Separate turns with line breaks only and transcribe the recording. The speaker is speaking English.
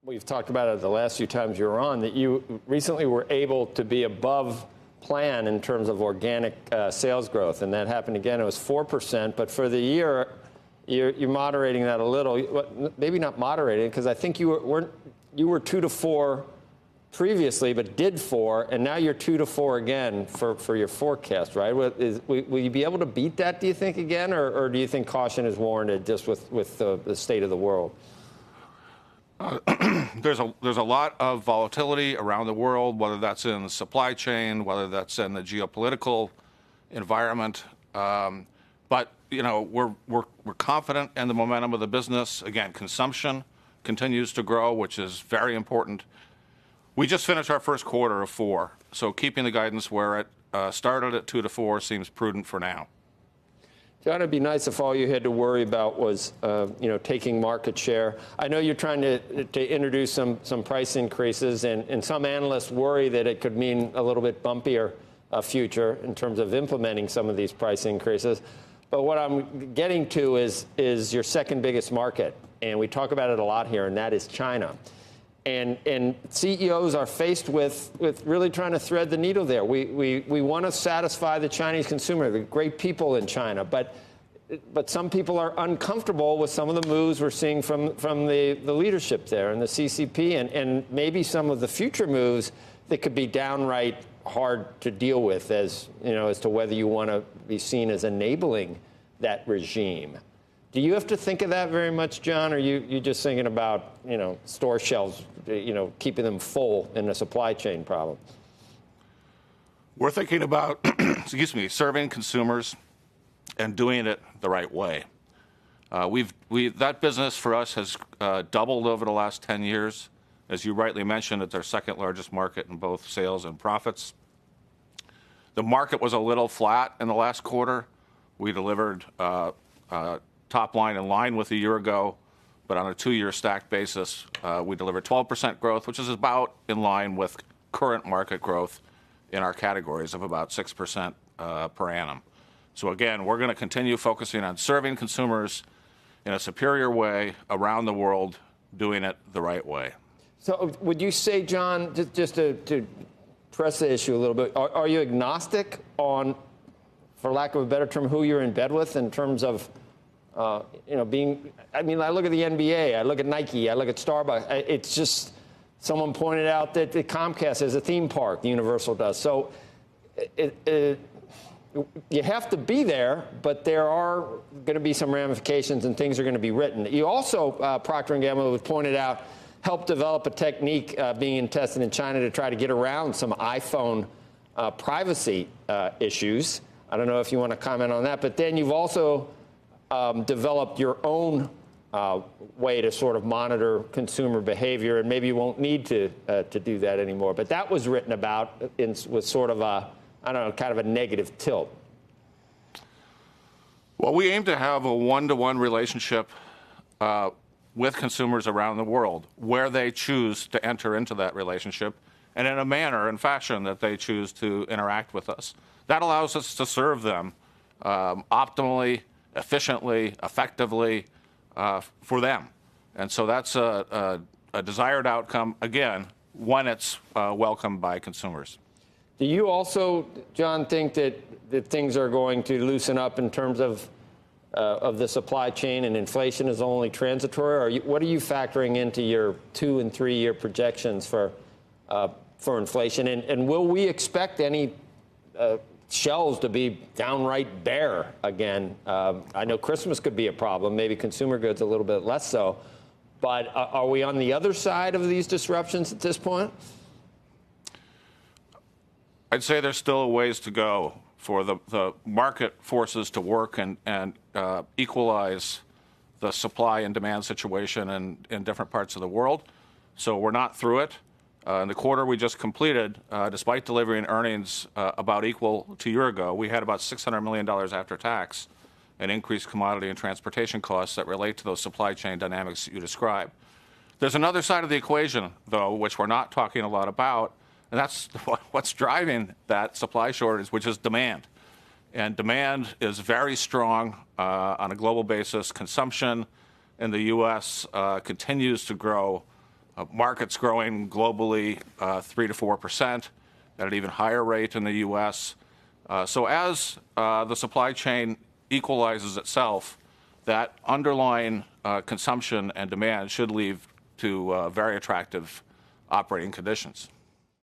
we've talked about it the last few times you were on, that you recently were able to be above plan in terms of organic sales growth, and that happened again. It was 4%, but for the year, you're moderating that a little. Maybe not moderating, because I think you were 2 to 4 previously, but did 4, and now you're 2 to 4 again for your forecast, right? Will you be able to beat that, do you think, again, or do you think caution is warranted just with the state of the world?
There's a lot of volatility around the world, whether that's in the supply chain, whether that's in the geopolitical environment. But we're confident in the momentum of the business. Again, consumption continues to grow, which is very important. We just finished our first quarter of 4, so keeping the guidance where it started at 2 to 4 seems prudent for now.
John, it'd be nice if all you had to worry about was, taking market share. I know you're trying to introduce some price increases, and some analysts worry that it could mean a little bit bumpier future in terms of implementing some of these price increases. But what I'm getting to is your second biggest market, and we talk about it a lot here, and that is China. And CEOs are faced with really trying to thread the needle there. We want to satisfy the Chinese consumer, the great people in China, but some people are uncomfortable with some of the moves we're seeing from the leadership there and the CCP, and maybe some of the future moves that could be downright hard to deal with as to whether you want to be seen as enabling that regime. Do you have to think of that very much, John, or you just thinking about, store shelves, keeping them full in a supply chain problem?
We're thinking about, serving consumers and doing it the right way. That business for us has doubled over the last 10 years. As you rightly mentioned, it's our second largest market in both sales and profits. The market was a little flat in the last quarter. We delivered top line in line with a year ago, but on a 2-year stacked basis, we delivered 12% growth, which is about in line with current market growth in our categories of about 6% per annum. So again, we're going to continue focusing on serving consumers in a superior way around the world, doing it the right way.
So would you say, John, just to press the issue a little bit, are you agnostic on, for lack of a better term, who you're in bed with in terms of I look at the NBA, I look at Nike, I look at Starbucks. It's just, someone pointed out that the Comcast has a theme park, Universal does. So you have to be there, but there are going to be some ramifications and things are going to be written. You also, Procter Gamble was pointed out, helped develop a technique being tested in China to try to get around some iPhone privacy issues. I don't know if you want to comment on that, but then you've also developed your own way to sort of monitor consumer behavior, and maybe you won't need to do that anymore. But that was written about with sort of kind of a negative tilt.
Well, we aim to have a one-to-one relationship with consumers around the world, where they choose to enter into that relationship, and in a manner and fashion that they choose to interact with us. That allows us to serve them optimally, efficiently, effectively for them. And so that's a desired outcome, again, when it's welcomed by consumers.
Do you also, John, think that things are going to loosen up in terms of the supply chain and inflation is only transitory? Or what are you factoring into your 2- and 3-year projections for inflation? And will we expect any shelves to be downright bare again? I know Christmas could be a problem, maybe consumer goods a little bit less so, but are we on the other side of these disruptions at this point?
I'd say there's still a ways to go for the market forces to work and equalize the supply and demand situation in different parts of the world. So we're not through it. In the quarter we just completed, despite delivering earnings about equal to a year ago, we had about $600 million after tax and increased commodity and transportation costs that relate to those supply chain dynamics that you described. There's another side of the equation, though, which we're not talking a lot about, and that's what's driving that supply shortage, which is demand. And demand is very strong on a global basis. Consumption in the U.S. continues to grow Markets growing globally 3 to 4%, at an even higher rate in the U.S. So as the supply chain equalizes itself, that underlying consumption and demand should lead to very attractive operating conditions.